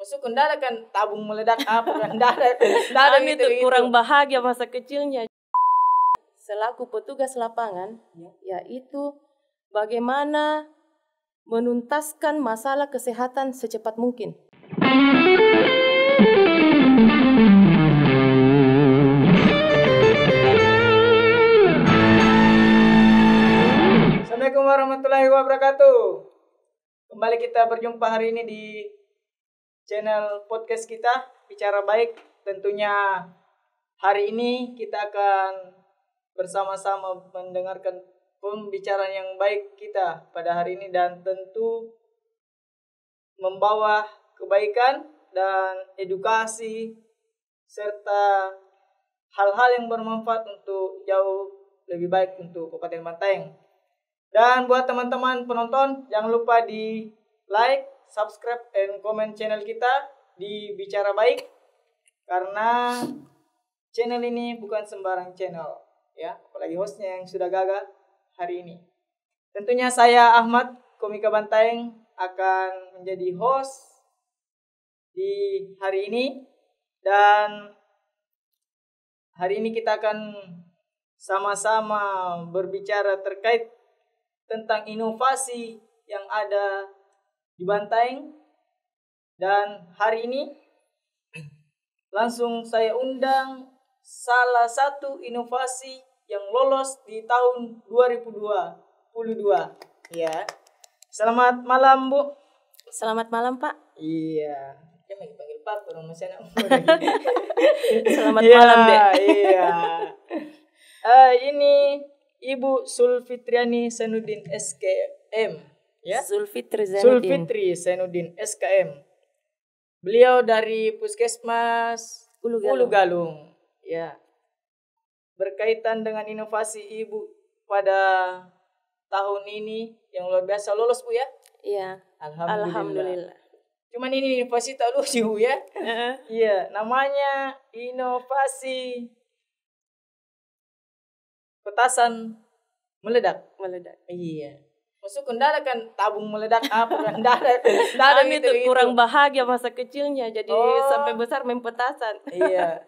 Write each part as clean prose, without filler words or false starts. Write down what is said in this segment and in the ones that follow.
Masuk ndak ada kan tabung meledak apa kan ndak ada Kami gitu, tuh kurang bahagia masa kecilnya. Selaku petugas lapangan, yaitu bagaimana menuntaskan masalah kesehatan secepat mungkin. Assalamualaikum warahmatullahi wabarakatuh. Kembali kita berjumpa hari ini di channel podcast kita Bicara Baik. Tentunya hari ini kita akan bersama-sama mendengarkan pembicaraan yang baik kita pada hari ini, dan tentu membawa kebaikan dan edukasi serta hal-hal yang bermanfaat untuk jauh lebih baik untuk Kabupaten Bantaeng. Dan buat teman-teman penonton, jangan lupa di like, subscribe, and comment channel kita di Bicara Baik, karena channel ini bukan sembarang channel, ya, apalagi hostnya yang sudah gagah hari ini. Tentunya saya Ahmad, Komika Bantaeng, akan menjadi host di hari ini, dan hari ini kita akan sama-sama berbicara terkait tentang inovasi yang ada di Bantaeng. Dan hari ini langsung saya undang salah satu inovasi yang lolos di tahun 2022. Ya. Selamat malam, Bu. Selamat malam, Pak. Iya. Dia lagi panggil Pak, orang masih anak muda. Selamat malam, Dek. Iya. Ini Ibu Sulfitriani Zainuddin SKM, ya. Zulfitri Zainuddin SKM. Beliau dari Puskesmas Ulu Galung, ya. Berkaitan dengan inovasi Ibu pada tahun ini yang luar biasa, lolos, Bu, ya? Iya. Alhamdulillah. Cuman ini inovasi tak lucu, Bu, ya? Iya, namanya inovasi petasan meledak. Iya. Masuk ndak ada kan tabung meledak apa kan ndak ada Kami gitu, tuh kurang bahagia masa kecilnya, jadi sampai besar main petasan. Iya.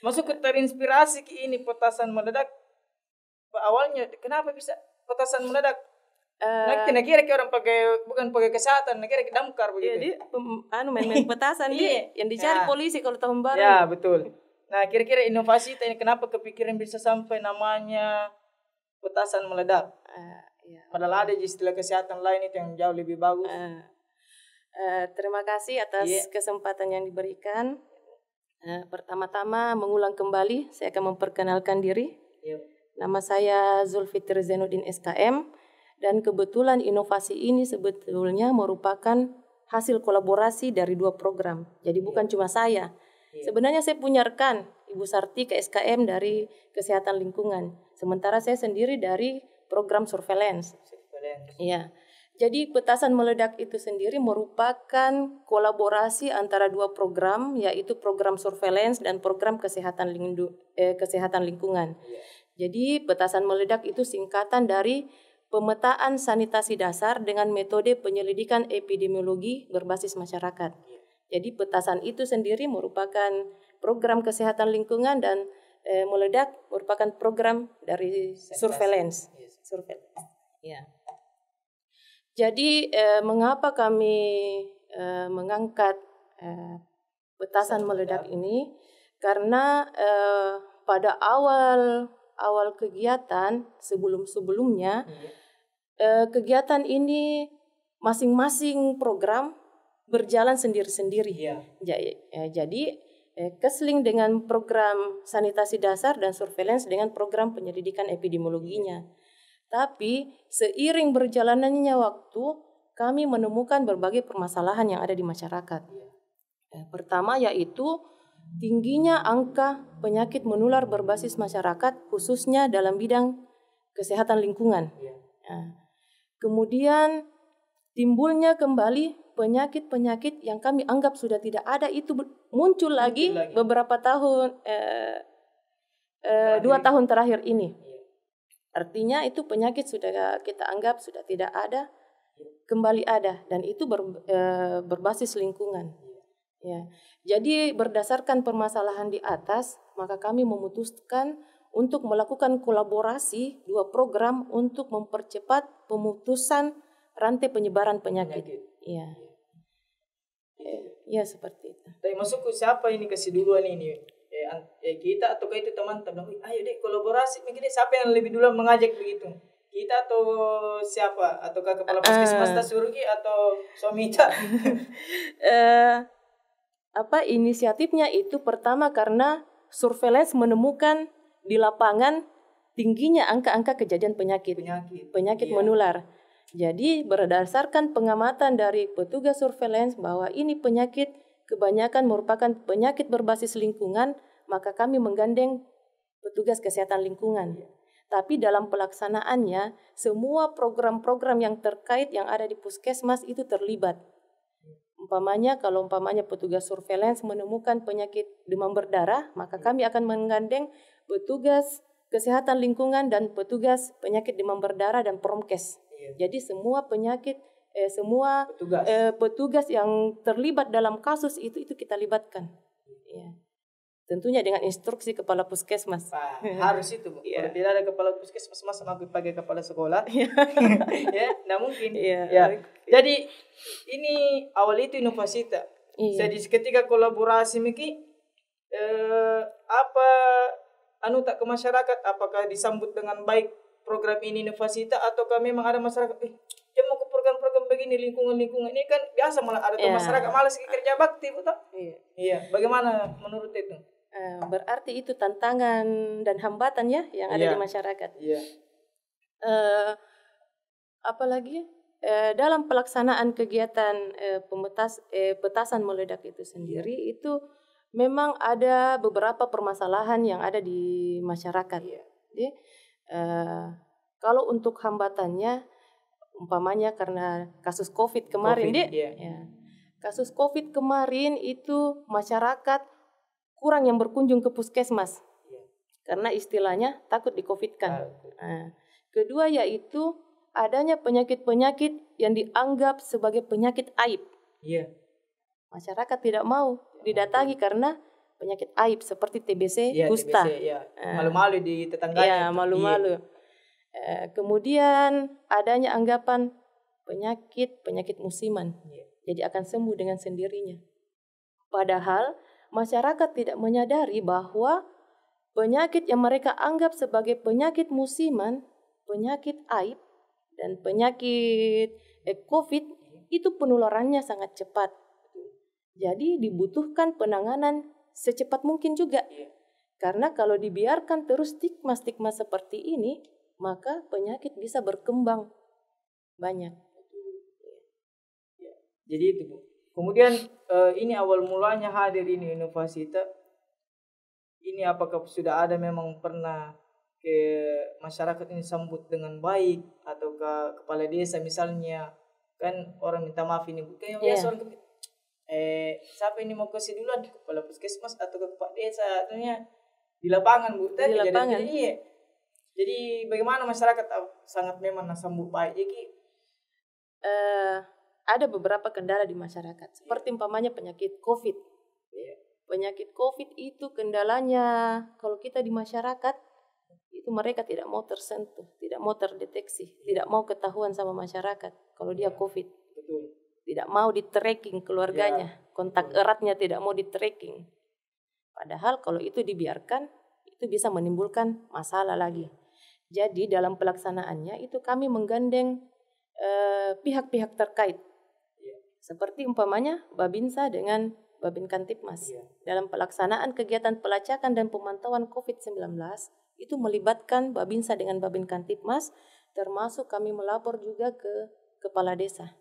Masuk terinspirasi ke ini petasan meledak. Awalnya kenapa bisa petasan meledak? Nak kira orang bukan pakai kesehatan, nak kira damkar begitu. Jadi main-main petasan dia yang dicari polisi kalau tahun baru. Ya, betul. Nah, kira-kira inovasi ini kenapa kepikiran bisa sampai namanya petasan meledak? Padahal ada istilah kesehatan lain itu yang jauh lebih bagus. Terima kasih atas kesempatan yang diberikan. Pertama-tama mengulang kembali, saya akan memperkenalkan diri. Nama saya Zulfitri Zainuddin SKM, dan kebetulan inovasi ini sebetulnya merupakan hasil kolaborasi dari 2 program. Jadi bukan cuma saya. Sebenarnya saya punya rekan, Ibu Sartika SKM dari Kesehatan Lingkungan. Sementara saya sendiri dari program surveillance. Iya. Jadi petasan meledak itu sendiri merupakan kolaborasi antara 2 program, yaitu program surveillance dan program kesehatan lingkungan. Jadi petasan meledak itu singkatan dari pemetaan sanitasi dasar dengan metode penyelidikan epidemiologi berbasis masyarakat. Jadi petasan itu sendiri merupakan program kesehatan lingkungan, dan meledak merupakan program dari surveillance. Ya. Jadi mengapa kami mengangkat petasan meledak ini? Karena pada awal kegiatan sebelumnya kegiatan ini masing-masing program berjalan sendiri-sendiri. Jadi Kesling dengan program sanitasi dasar dan surveillance dengan program penyelidikan epidemiologinya. Tapi seiring berjalannya waktu, kami menemukan berbagai permasalahan yang ada di masyarakat. Pertama yaitu tingginya angka penyakit menular berbasis masyarakat, khususnya dalam bidang kesehatan lingkungan. Kemudian timbulnya kembali penyakit-penyakit yang kami anggap sudah tidak ada, itu muncul lagi beberapa tahun, 2 tahun terakhir ini. Artinya itu penyakit sudah kita anggap sudah tidak ada, kembali ada, dan itu berbasis lingkungan. Ya. Jadi berdasarkan permasalahan di atas, maka kami memutuskan untuk melakukan kolaborasi 2 program untuk mempercepat pemutusan rantai penyebaran penyakit. Iya. Ya seperti itu. Tapi masuk siapa ini kasih duluan ini? Kita atau itu teman-teman? Ayo deh kolaborasi. Mungkin siapa yang lebih dulu mengajak begitu? Kita atau siapa? Ataukah kepala puskesmas suruh atau suami kita? Inisiatifnya itu pertama karena surveillance menemukan di lapangan tingginya angka-angka kejadian penyakit menular. Jadi berdasarkan pengamatan dari petugas surveillance bahwa ini penyakit kebanyakan merupakan penyakit berbasis lingkungan, maka kami menggandeng petugas kesehatan lingkungan. Tapi dalam pelaksanaannya, semua program-program yang terkait yang ada di puskesmas itu terlibat. Kalau petugas surveillance menemukan penyakit demam berdarah, maka kami akan menggandeng petugas kesehatan lingkungan dan petugas penyakit demam berdarah dan Promkes. Jadi semua petugas yang terlibat dalam kasus itu kita libatkan. Ya. Tentunya dengan instruksi kepala puskesmas. Harus itu, Bu. Kalau tidak ada kepala puskesmas, masa aku pakai kepala sekolah? Ya, nggak mungkin. Ya. Jadi ini awal itu inovasi. Jadi ketika kolaborasi Miki, tak ke masyarakat, apakah disambut dengan baik program ini inovasi ataukah memang ada masyarakat dia mau ke program-program begini lingkungan ini kan biasa malah ada masyarakat malas kerja bakti, betul? Iya. Bagaimana menurut itu? Berarti itu tantangan dan hambatan ya yang ada di masyarakat. Apalagi dalam pelaksanaan kegiatan petasan meledak itu sendiri itu memang ada beberapa permasalahan yang ada di masyarakat. Jadi kalau untuk hambatannya umpamanya karena kasus COVID kemarin, kasus COVID kemarin itu masyarakat kurang yang berkunjung ke puskesmas karena istilahnya takut di-COVID-kan. Kedua yaitu adanya penyakit-penyakit yang dianggap sebagai penyakit aib. Masyarakat tidak mau didatangi karena penyakit aib seperti TBC, kusta. Malu-malu di tetangganya. Malu-malu. Kemudian adanya anggapan penyakit musiman. Jadi akan sembuh dengan sendirinya. Padahal masyarakat tidak menyadari bahwa penyakit yang mereka anggap sebagai penyakit musiman, penyakit aib, dan penyakit COVID itu penularannya sangat cepat. Jadi dibutuhkan penanganan secepat mungkin juga. Karena kalau dibiarkan terus stigma-stigma seperti ini, maka penyakit bisa berkembang banyak. Jadi itu, Bu. Kemudian ini awal mulanya hadir ini inovasi. Ini apakah sudah ada memang pernah ke masyarakat ini sambut dengan baik atau ke kepala desa misalnya kan orang minta maaf ini kayak siapa ini mau kasih duluan kepala puskesmas atau ke kepala desa artinya di lapangan, Bu. Di lapangan. Jadi bagaimana masyarakat sangat memang sambut baik jadi ada beberapa kendala di masyarakat seperti umpamanya penyakit COVID. Penyakit COVID itu kendalanya kalau kita di masyarakat itu mereka tidak mau tersentuh, tidak mau terdeteksi, tidak mau ketahuan sama masyarakat kalau dia COVID. Betul. Tidak mau di-tracking keluarganya, kontak eratnya tidak mau di-tracking. Padahal kalau itu dibiarkan itu bisa menimbulkan masalah lagi. Jadi dalam pelaksanaannya itu kami menggandeng pihak-pihak terkait. Seperti umpamanya Babinsa dengan Babin Kantipmas. Dalam pelaksanaan kegiatan pelacakan dan pemantauan COVID-19, itu melibatkan Babinsa dengan Babin Kantipmas, termasuk kami melapor juga ke kepala desa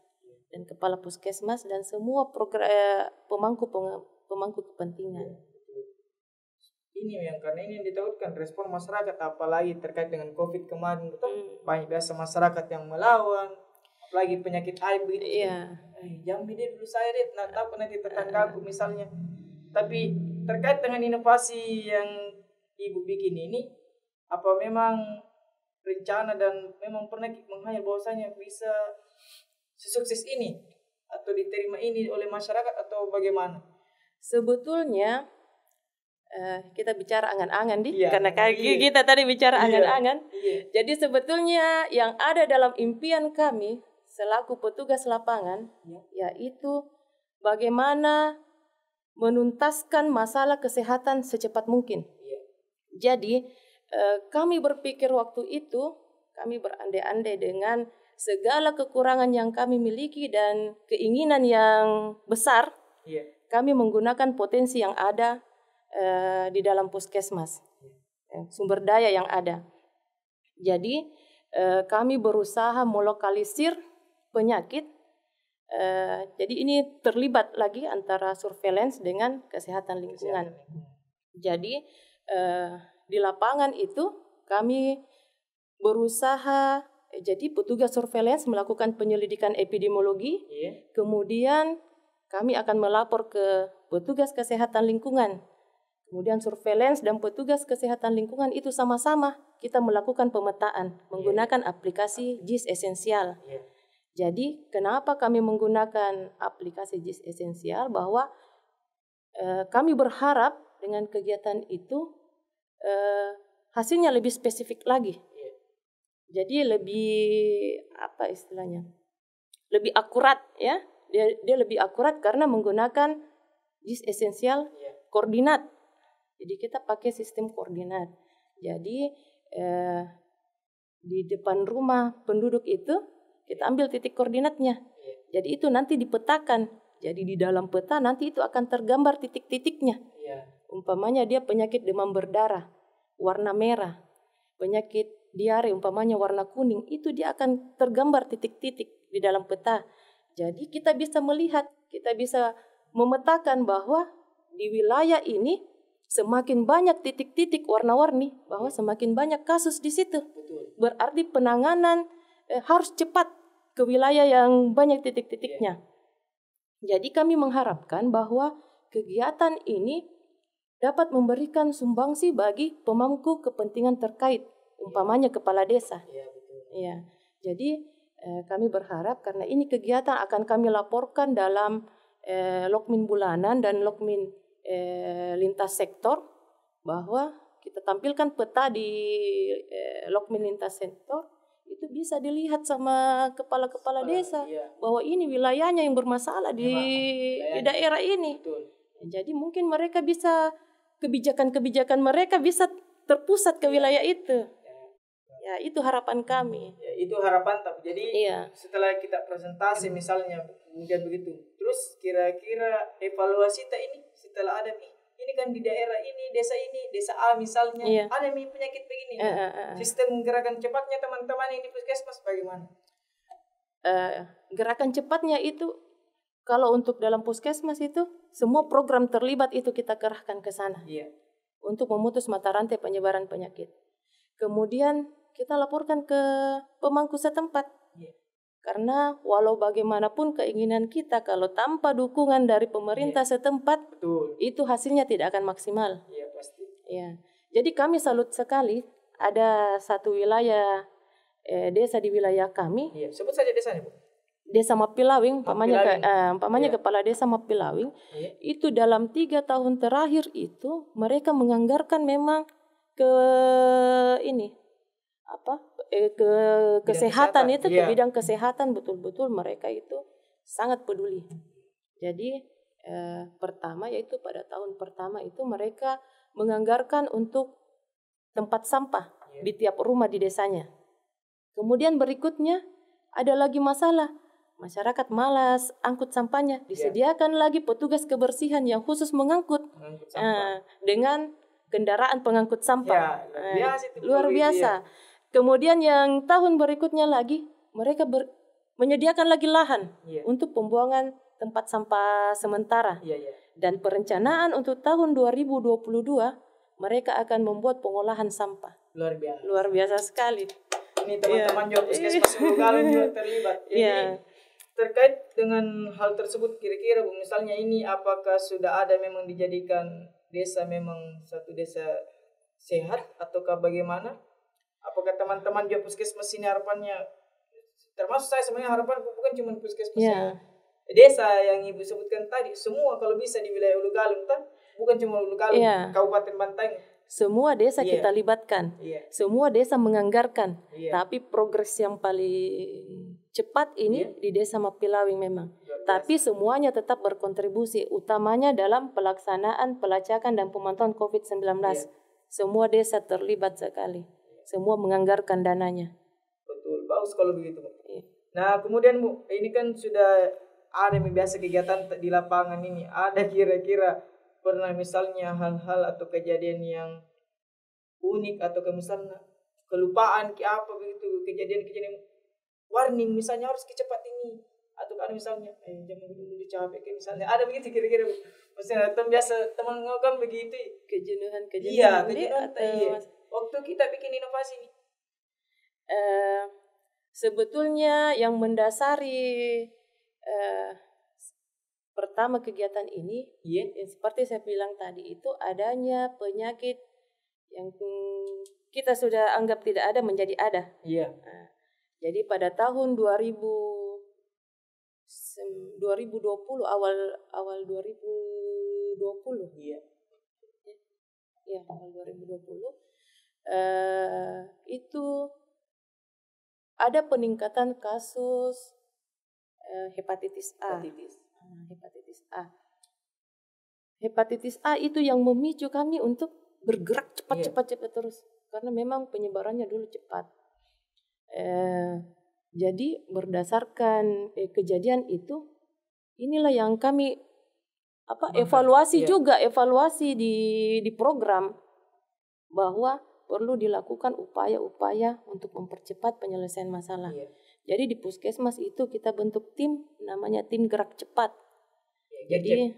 dan kepala puskesmas dan semua pemangku kepentingan. Ini yang karena ini yang ditakutkan respon masyarakat apalagi terkait dengan COVID kemarin betul banyak biasa masyarakat yang melawan apalagi penyakit aib begitu. Jambi deh dulu saya deh tahu nanti tetanggaku misalnya. Tapi terkait dengan inovasi yang Ibu bikin ini apa memang rencana dan memang pernah menghayal bahwasanya bisa sesukses ini atau diterima ini oleh masyarakat atau bagaimana? Sebetulnya kita bicara angan-angan karena iya. kita tadi bicara angan-angan. Iya. Jadi sebetulnya yang ada dalam impian kami selaku petugas lapangan yaitu bagaimana menuntaskan masalah kesehatan secepat mungkin. Jadi kami berpikir waktu itu, kami berandai-andai dengan segala kekurangan yang kami miliki dan keinginan yang besar, kami menggunakan potensi yang ada di dalam puskesmas, sumber daya yang ada. Jadi kami berusaha melokalisir penyakit. Jadi ini terlibat lagi antara surveillance dengan kesehatan lingkungan. Jadi di lapangan itu kami berusaha, jadi petugas surveillance melakukan penyelidikan epidemiologi, kemudian kami akan melapor ke petugas kesehatan lingkungan. Kemudian surveillance dan petugas kesehatan lingkungan itu sama-sama kita melakukan pemetaan menggunakan aplikasi JIS Esensial. Jadi kenapa kami menggunakan aplikasi JIS Esensial? Bahwa kami berharap dengan kegiatan itu hasilnya lebih spesifik lagi. Jadi lebih apa istilahnya? Lebih akurat ya. Dia lebih akurat karena menggunakan JIS Esensial koordinat. Jadi kita pakai sistem koordinat. Jadi di depan rumah penduduk itu kita ambil titik koordinatnya. Jadi itu nanti dipetakan. Jadi di dalam peta nanti itu akan tergambar titik-titiknya. Umpamanya dia penyakit demam berdarah, warna merah. Penyakit diare umpamanya warna kuning, itu dia akan tergambar titik-titik di dalam peta. Jadi kita bisa melihat, kita bisa memetakan bahwa di wilayah ini semakin banyak titik-titik warna-warni, bahwa semakin banyak kasus di situ. Berarti penanganan harus cepat ke wilayah yang banyak titik-titiknya. Jadi kami mengharapkan bahwa kegiatan ini dapat memberikan sumbangsi bagi pemangku kepentingan terkait, umpamanya kepala desa. Jadi kami berharap karena ini kegiatan akan kami laporkan dalam Lokmin bulanan dan Lokmin lintas sektor, bahwa kita tampilkan peta di Lokmin lintas sektor, itu bisa dilihat sama kepala-kepala desa bahwa ini wilayahnya yang bermasalah di daerah ini. Jadi mungkin mereka bisa kebijakan-kebijakan mereka bisa terpusat ke wilayah itu. Ya, itu harapan kami. Ya, itu harapan, tapi jadi setelah kita presentasi misalnya kemudian begitu, terus kira-kira evaluasi ini setelah ada ini kan di daerah ini, desa A misalnya, ada penyakit begini. Sistem gerakan cepatnya teman-teman yang di puskesmas bagaimana? Gerakan cepatnya itu kalau untuk dalam puskesmas itu semua program terlibat itu kita kerahkan ke sana untuk memutus mata rantai penyebaran penyakit. Kemudian kita laporkan ke pemangku setempat. Karena walau bagaimanapun keinginan kita, kalau tanpa dukungan dari pemerintah setempat, itu hasilnya tidak akan maksimal. Pasti. Jadi kami salut sekali ada satu wilayah desa di wilayah kami. Sebut saja desanya, Bu. Desa Mapilawing, umpamanya kepala desa Mapilawing, itu dalam 3 tahun terakhir itu mereka menganggarkan memang ke kesehatan itu, ke bidang kesehatan, betul-betul mereka itu sangat peduli. Jadi pertama yaitu pada tahun pertama itu mereka menganggarkan untuk tempat sampah di tiap rumah di desanya. Kemudian berikutnya ada lagi masalah, masyarakat malas angkut sampahnya, disediakan lagi petugas kebersihan yang khusus mengangkut dengan kendaraan pengangkut sampah. Luar biasa. Kemudian yang tahun berikutnya lagi mereka menyediakan lagi lahan untuk pembuangan tempat sampah sementara. Dan perencanaan untuk tahun 2022 mereka akan membuat pengolahan sampah. Luar biasa sekali. Ini teman-teman juga puskesmas Galung juga terlibat. Jadi terkait dengan hal tersebut kira-kira Bu, misalnya ini apakah sudah ada memang dijadikan desa memang satu desa sehat ataukah bagaimana? Apakah teman-teman juga puskesmas ini harapannya, termasuk saya sebenarnya harapan bukan cuma puskesmas desa yang Ibu sebutkan tadi, semua kalau bisa di wilayah Ulu Galung, bukan cuma Ulu Galung, Kabupaten Bantaeng. Semua desa kita libatkan, semua desa menganggarkan, tapi progres yang paling cepat ini di Desa Mapilawing memang. Tapi semuanya tetap berkontribusi, utamanya dalam pelaksanaan pelacakan dan pemantauan COVID-19. Semua desa terlibat sekali, semua menganggarkan dananya. Betul, bagus kalau begitu, Bu. Nah, kemudian Bu, ini kan sudah ada biasa kegiatan di lapangan ini. Ada kira-kira pernah misalnya hal-hal atau kejadian yang unik atau misalnya kelupaan apa begitu, kejadian warning misalnya harus kecepat ini, atau kan misalnya jangan dulu capek misalnya, ada begitu kira-kira Bu. Maksudnya biasa teman ngomong begitu kejenuhan iya waktu kita bikin inovasi ini. Sebetulnya yang mendasari pertama kegiatan ini, yang seperti saya bilang tadi, itu adanya penyakit yang kita sudah anggap tidak ada menjadi ada. Jadi pada tahun 2020 awal 2020 awal 2020 itu ada peningkatan kasus hepatitis A. Hepatitis A itu yang memicu kami untuk bergerak cepat terus, karena memang penyebarannya dulu cepat. Jadi berdasarkan kejadian itu, inilah yang kami evaluasi di program, bahwa perlu dilakukan upaya-upaya untuk mempercepat penyelesaian masalah. Jadi di puskesmas itu kita bentuk tim, namanya tim gerak cepat. Jadi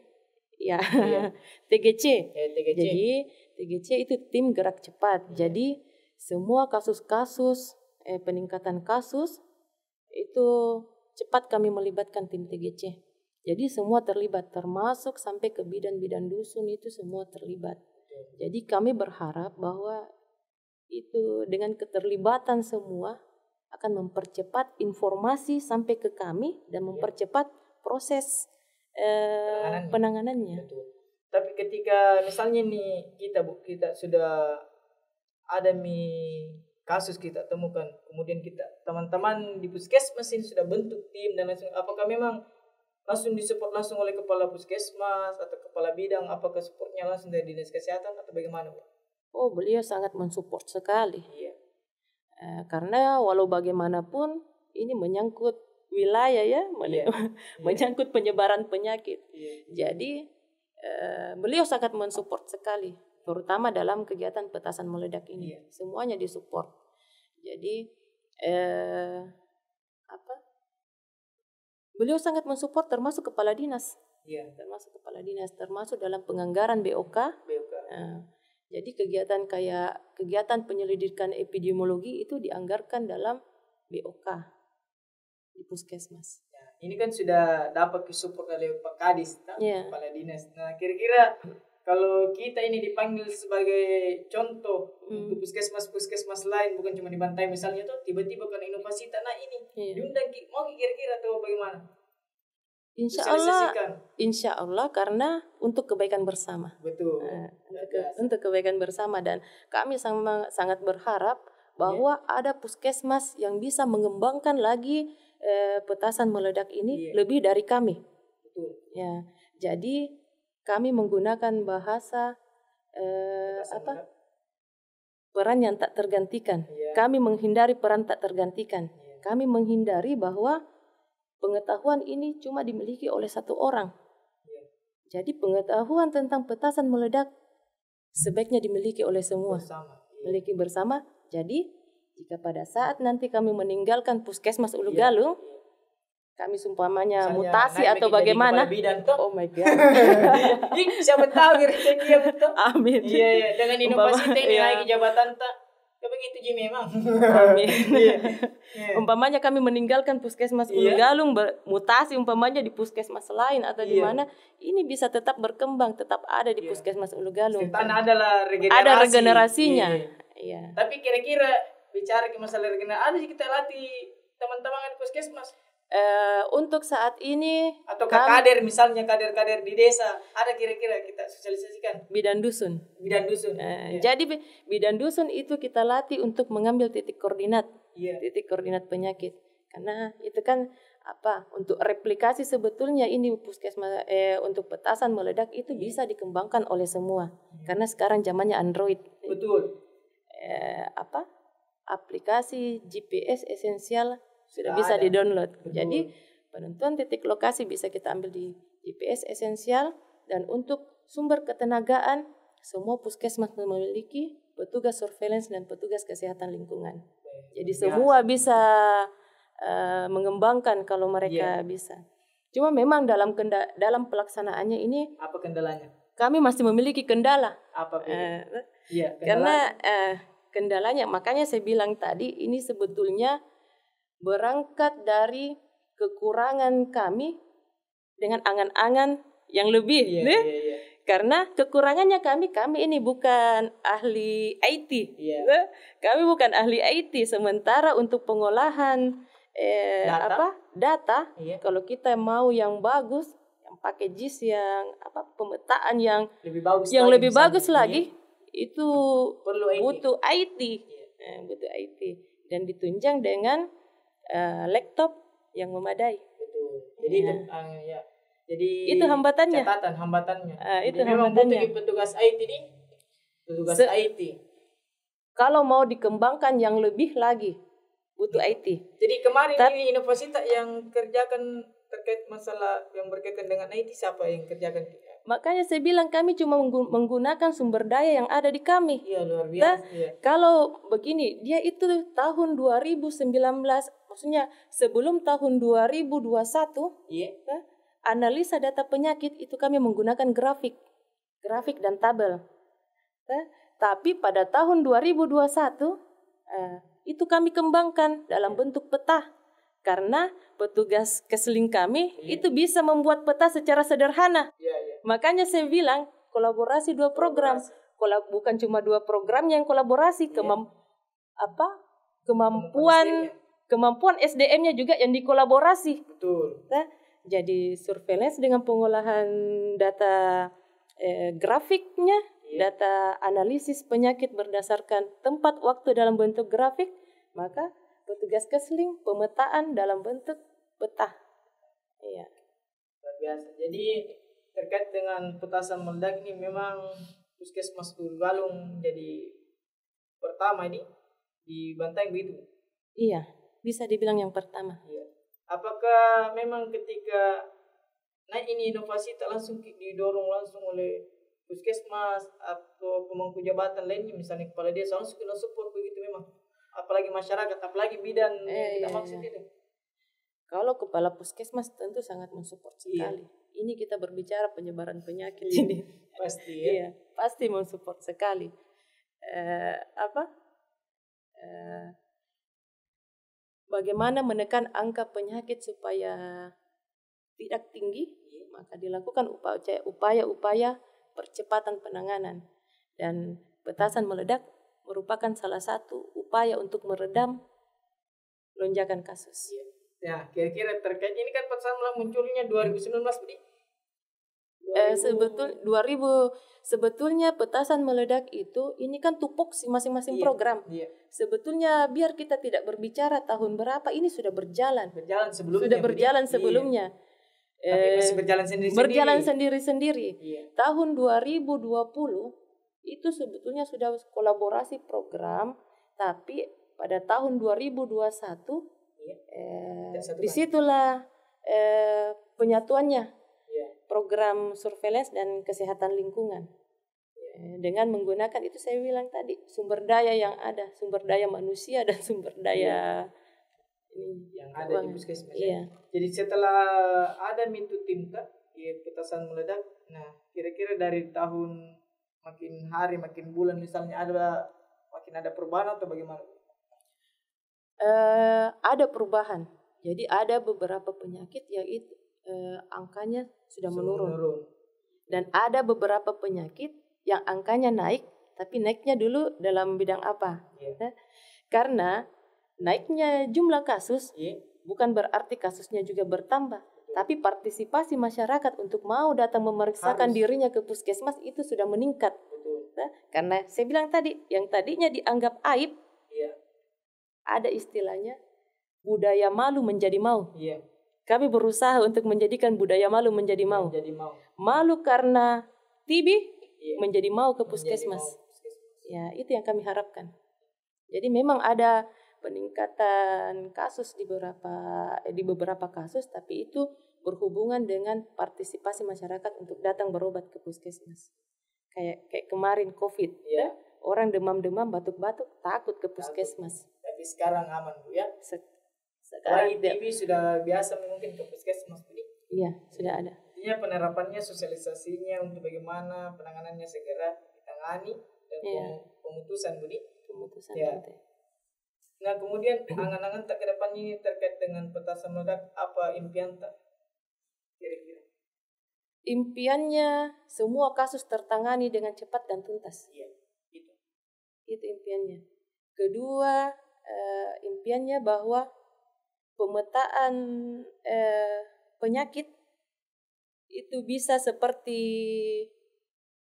TGC. Jadi TGC itu tim gerak cepat. Jadi semua kasus-kasus peningkatan kasus itu cepat kami melibatkan tim TGC. Jadi semua terlibat, termasuk sampai ke bidan-bidan dusun itu semua terlibat. Jadi kami berharap bahwa itu dengan keterlibatan semua akan mempercepat informasi sampai ke kami dan mempercepat proses penanganannya. Betul. Tapi ketika misalnya nih kita sudah ada kasus kita temukan, kemudian kita teman-teman di puskesmas ini sudah bentuk tim dan langsung, apakah memang langsung disupport langsung oleh kepala puskesmas atau kepala bidang, apakah supportnya langsung dari dinas kesehatan atau bagaimana, Bu? Oh, beliau sangat mensupport sekali. Karena walau bagaimanapun ini menyangkut wilayah menyangkut penyebaran penyakit. Jadi beliau sangat mensupport sekali, terutama dalam kegiatan petasan meledak ini. Semuanya disupport. Jadi beliau sangat mensupport, termasuk kepala dinas. Termasuk dalam penganggaran BOK. Jadi kegiatan penyelidikan epidemiologi itu dianggarkan dalam BOK di puskesmas. Ini kan sudah dapat support oleh Pak Kadis, kepala dinas. Nah, kira-kira kalau kita ini dipanggil sebagai contoh untuk puskesmas lain, bukan cuma di Bantaeng misalnya tuh, tiba-tiba kan inovasi tanah ini diundang, mau kira-kira tuh bagaimana? Insya Allah karena untuk kebaikan bersama. Betul. Untuk kebaikan bersama, dan kami sangat berharap bahwa ada puskesmas yang bisa mengembangkan lagi petasan meledak ini lebih dari kami. Betul. Jadi kami menggunakan bahasa peran yang tak tergantikan. Kami menghindari peran tak tergantikan. Kami menghindari bahwa pengetahuan ini cuma dimiliki oleh satu orang. Jadi pengetahuan tentang petasan meledak sebaiknya dimiliki oleh semua. Miliki bersama. Jadi jika pada saat nanti kami meninggalkan puskesmas Ulu Galung, kami sumpamanya mutasi atau bagaimana? Oh my God. Siapa tahu kira-kira betul. Amin. Dengan inovasi teknik lagi jabatan tak. Begitu Ji memang. Amin. Umpamanya kami meninggalkan puskesmas Ulu Galung, mutasi umpamanya di puskesmas lain atau di mana, ini bisa tetap berkembang, tetap ada di puskesmas Ulu Galung. Karena adalah regenerasi. Ada regenerasinya. Tapi kira-kira bicara ke masalah regenerasi, ada kita latih teman-teman di puskesmas. Untuk saat ini atau kader, misalnya kader-kader di desa, ada kira-kira kita sosialisasikan bidan dusun. Jadi bidan dusun itu kita latih untuk mengambil titik koordinat penyakit, karena itu kan untuk replikasi sebetulnya ini puskesmas untuk petasan meledak itu bisa dikembangkan oleh semua, karena sekarang zamannya Android. Betul. Aplikasi GPS esensial sudah bisa di-download. Betul. Jadi penentuan titik lokasi bisa kita ambil di GPS esensial, dan untuk sumber ketenagaan semua puskesmas memiliki petugas surveillance dan petugas kesehatan lingkungan. Jadi semua bisa mengembangkan kalau mereka bisa. Cuma memang dalam pelaksanaannya ini apa kendalanya? Kami masih memiliki kendala. Apa? Karena kendalanya, makanya saya bilang tadi ini sebetulnya berangkat dari kekurangan kami dengan angan-angan yang lebih. Karena kekurangannya kami ini bukan ahli IT. Kami bukan ahli IT. Sementara untuk pengolahan data, kalau kita mau yang bagus, yang pakai JIS, yang pemetaan yang lebih bagus lagi, itu butuh IT. Butuh IT dan ditunjang dengan laptop yang memadai. Betul. Jadi jadi itu hambatannya. Hambatannya. Itu memang hambatannya. Butuh petugas IT nih. IT. Kalau mau dikembangkan yang lebih lagi, butuh IT. Jadi kemarin ini inovasi yang kerjakan terkait masalah yang berkaitan dengan IT, siapa yang kerjakan? Makanya saya bilang kami cuma menggunakan sumber daya yang ada di kami. Luar biasa. Kalau begini, dia itu tahun 2019, maksudnya sebelum tahun 2021, analisa data penyakit itu kami menggunakan grafik dan tabel. Tapi pada tahun 2021, itu kami kembangkan dalam bentuk peta. Karena petugas kesling kami itu bisa membuat peta secara sederhana. Makanya saya bilang kolaborasi dua program. Bukan cuma dua program yang kolaborasi, kemampuan SDM-nya juga yang dikolaborasi. Betul. Jadi surveillance dengan pengolahan data grafiknya, data analisis penyakit berdasarkan tempat waktu dalam bentuk grafik, maka petugas kesling pemetaan dalam bentuk peta. Luar biasa. Jadi terkait dengan petasan meledak ini memang Puskesmas Uluwalung jadi pertama ini di Bantaeng begitu. Iya, bisa dibilang yang pertama. Apakah memang ketika ini inovasi tak langsung didorong langsung oleh Puskesmas atau pemangku jabatan lainnya, misalnya kepala desa langsung kena support begitu memang? Apalagi masyarakat, apalagi bidan kita maksud itu. Kalau kepala puskesmas tentu sangat mensupport sekali. Ini kita berbicara penyebaran penyakit ini. Pasti pasti mensupport sekali. Bagaimana menekan angka penyakit supaya tidak tinggi? Maka dilakukan upaya-upaya percepatan penanganan, dan petasan meledak merupakan salah satu upaya untuk meredam lonjakan kasus. Kira-kira terkait ini kan petasan munculnya 2019 Budi. Sebetulnya petasan meledak itu ini kan tupoksi masing-masing program. Sebetulnya biar kita tidak berbicara tahun berapa, ini sudah berjalan sebelumnya. Tapi masih berjalan sendiri-sendiri. Tahun 2020 itu sebetulnya sudah kolaborasi program, tapi pada tahun 2021 disitulah penyatuannya program surveillance dan kesehatan lingkungan. Dengan menggunakan itu saya bilang tadi sumber daya yang ada, sumber daya manusia dan sumber daya yang ada di puskesmas. Jadi setelah ada mitu timta di petasan meledak, kira-kira dari tahun makin hari makin bulan misalnya makin ada perubahan atau bagaimana? Ada perubahan. Jadi ada beberapa penyakit yang itu angkanya sudah menurun. Dan ada beberapa penyakit yang angkanya naik, tapi naiknya dulu dalam bidang apa? Karena naiknya jumlah kasus bukan berarti kasusnya juga bertambah. Tapi partisipasi masyarakat untuk mau datang memeriksakan dirinya ke puskesmas itu sudah meningkat. Nah, karena saya bilang tadi, yang tadinya dianggap aib, ada istilahnya budaya malu menjadi mau. Kami berusaha untuk menjadikan budaya malu menjadi mau. Malu karena TB menjadi mau ke puskesmas. Ya, itu yang kami harapkan. Jadi memang ada peningkatan kasus di beberapa kasus, tapi itu berhubungan dengan partisipasi masyarakat untuk datang berobat ke puskesmas. Kayak kemarin COVID, orang demam-demam, batuk-batuk, takut ke puskesmas. Tapi sekarang aman, Bu, ya. Sekarang TB sudah biasa mungkin ke puskesmas, Bu. Iya, sudah ada. Artinya penerapannya, sosialisasinya untuk bagaimana penanganannya segera ditangani dan pemutusan, Bu. Pemutusan. Nah, kemudian angan-angan tak ke depannya terkait dengan petasan meledak, apa impian tak? Kira-kira. Impiannya semua kasus tertangani dengan cepat dan tuntas. Itu impiannya. Kedua, impiannya bahwa pemetaan penyakit itu bisa seperti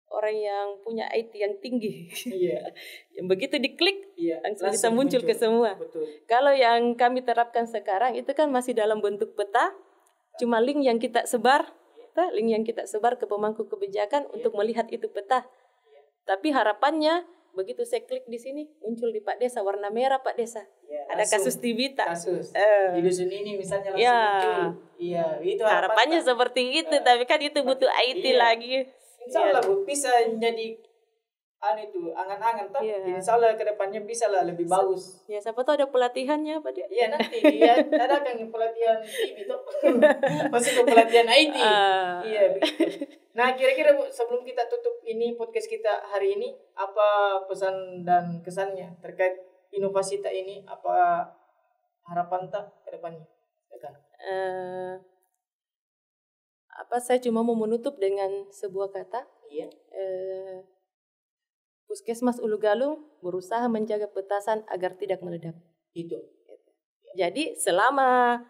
orang yang punya IT yang tinggi. Yang begitu diklik langsung bisa muncul ke semua. Betul. Kalau yang kami terapkan sekarang itu kan masih dalam bentuk peta, cuma link yang kita sebar ke pemangku kebijakan untuk melihat itu peta. Tapi harapannya begitu saya klik di sini muncul di Pak Desa warna merah Pak Desa. Ada kasus TB tak? Kasus. Di dusun ini misalnya langsung muncul. Itu harapannya seperti itu, tapi kan itu butuh IT lagi. Insya Allah Bu, bisa jadi angan-angan tapi insya Allah kedepannya bisa lah lebih bagus. Ya, siapa tahu ada pelatihannya Pak dia. Iya, nanti ada kan pelatihan TB itu. Masih ke pelatihan IT. Iya, begitu. Nah, kira-kira Bu, sebelum kita tutup ini podcast kita hari ini, apa pesan dan kesannya terkait inovasi tak ini? Apa harapan tak ke depannya? Saya cuma mau menutup dengan sebuah kata. Puskesmas Ulu Galung berusaha menjaga petasan agar tidak meledak. Itu. Jadi selama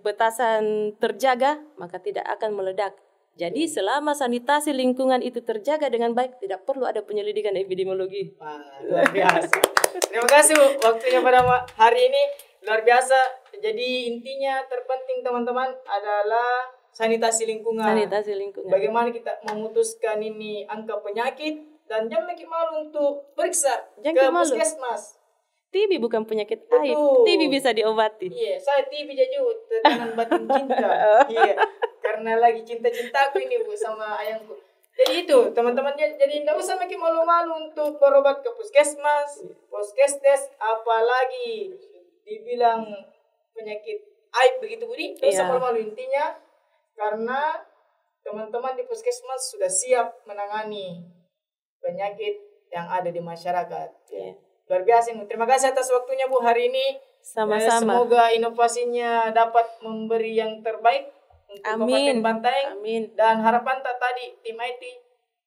petasan terjaga, maka tidak akan meledak. Jadi selama sanitasi lingkungan itu terjaga dengan baik, tidak perlu ada penyelidikan epidemiologi. Luar biasa. Terima kasih Bu, waktunya pada hari ini luar biasa. Jadi intinya terpenting teman-teman adalah sanitasi lingkungan. Bagaimana kita memutuskan ini angka penyakit dan jangan lagi malu untuk periksa ke puskesmas. TB bukan penyakit aib. TB bisa diobati. Saya TB jadi tekanan batin cinta. Karena lagi cinta-cintaku ini Bu sama ayangku. Jadi itu teman-teman, jadi tidak usah makin malu-malu untuk berobat ke puskesmas, puskesdes, apalagi dibilang penyakit aib begitu Bu. Tidak usah malu-malu, intinya karena teman-teman di puskesmas sudah siap menangani penyakit yang ada di masyarakat. Luar biasa. Terima kasih atas waktunya Bu hari ini. Sama-sama. Semoga inovasinya dapat memberi yang terbaik untuk Kabupaten Bantaeng. Dan harapan tadi tim IT,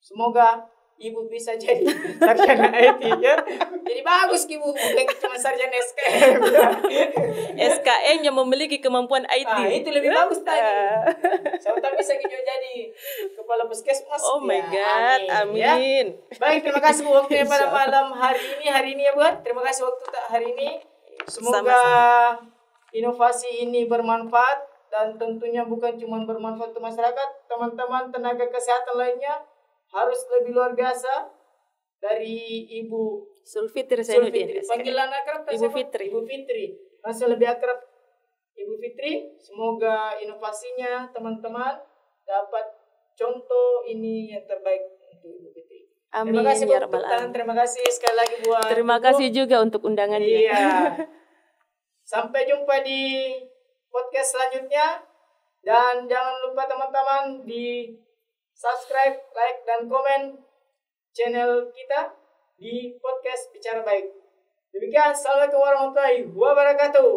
semoga Ibu bisa jadi sarjana IT ya. Jadi bagus Ibu, bukan cuma sarjana SKM. SKM yang memiliki kemampuan IT. Itu lebih bagus tadi. Saya tak bisa jadi kepala puskesmas. Oh my God, amin. Ya. Baik, terima kasih Bu waktunya pada malam hari ini ya Bu. Terima kasih waktu hari ini. Semoga inovasi ini bermanfaat dan tentunya bukan cuma bermanfaat untuk masyarakat, teman-teman tenaga kesehatan lainnya harus lebih luar biasa. Dari Ibu Sulfitri. Panggilan akrab Ibu Fitri. Ibu Fitri. Masih lebih akrab Ibu Fitri. Semoga inovasinya teman-teman dapat contoh ini yang terbaik untuk Ibu Fitri. Amin. Terima kasih terima kasih sekali lagi buat Terima kasih juga untuk undangannya. Sampai jumpa di podcast selanjutnya. Dan jangan lupa teman-teman di subscribe, like, dan komen channel kita di podcast Bicara Baik. Demikian, assalamualaikum warahmatullahi wabarakatuh.